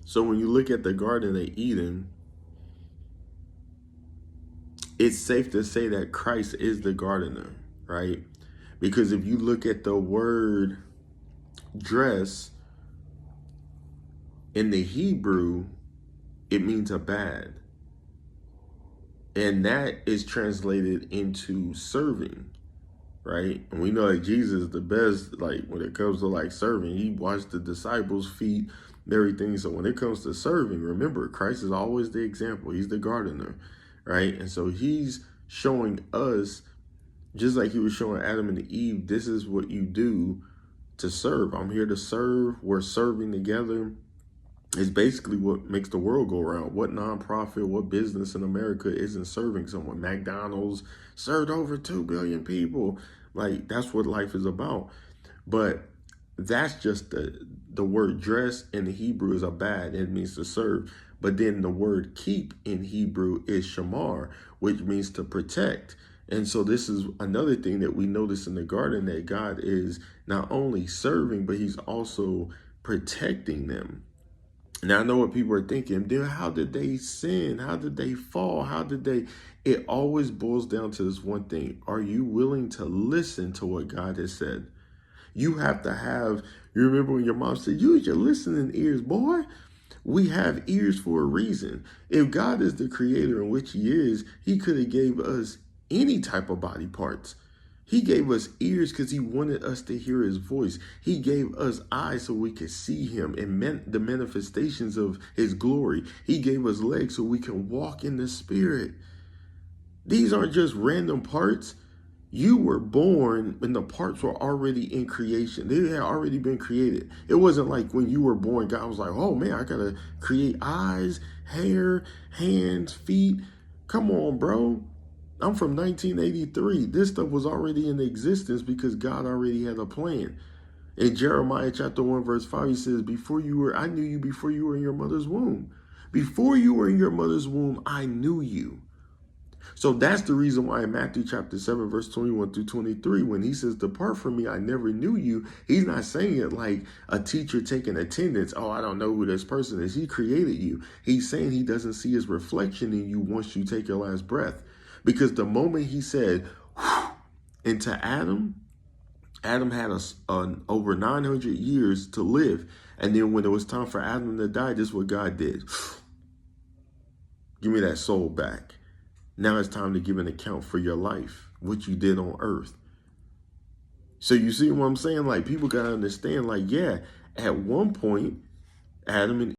So when you look at the Garden of Eden, it's safe to say that Christ is the gardener, right? Because if you look at the word dress in the Hebrew, it means abad. And that is translated into serving, right? And we know that Jesus is the best, like when it comes to like serving, he washed the disciples' feet and everything. So when it comes to serving, remember, Christ is always the example. He's the gardener, right? And so he's showing us, just like he was showing Adam and Eve, this is what you do to serve. I'm here to serve. We're serving together. It's basically what makes the world go around. What nonprofit, what business in America isn't serving someone? McDonald's served over 2 billion people. Like, that's what life is about. But that's just the word dress in the Hebrew is abad. It means to serve. But then the word keep in Hebrew is shamar, which means to protect. And so this is another thing that we notice in the garden, that God is not only serving, but he's also protecting them. Now I know what people are thinking, then how did they sin? How did they fall? How did they? It always boils down to this one thing. Are you willing to listen to what God has said? You have to have, you remember when your mom said, use your listening ears, boy? We have ears for a reason. If God is the creator in which he is, he could have gave us any type of body parts. He gave us ears because he wanted us to hear his voice. He gave us eyes so we could see him and the manifestations of his glory. He gave us legs so we can walk in the spirit. These aren't just random parts. You were born and the parts were already in creation. They had already been created. It wasn't like when you were born, God was like, oh man, I gotta create eyes, hair, hands, feet. Come on, bro. I'm from 1983. This stuff was already in existence because God already had a plan. In Jeremiah chapter 1, verse 5, he says, I knew you before you were in your mother's womb. Before you were in your mother's womb, I knew you. So that's the reason why in Matthew chapter 7, verse 21 through 23, when he says, depart from me, I never knew you, he's not saying it like a teacher taking attendance. Oh, I don't know who this person is. He created you. He's saying he doesn't see his reflection in you once you take your last breath. Because the moment he said into Adam, Adam had over 900 years to live. And then when it was time for Adam to die, this is what God did. Give me that soul back. Now it's time to give an account for your life, what you did on earth. So you see what I'm saying? Like, people got to understand, like, yeah, at one point, Adam and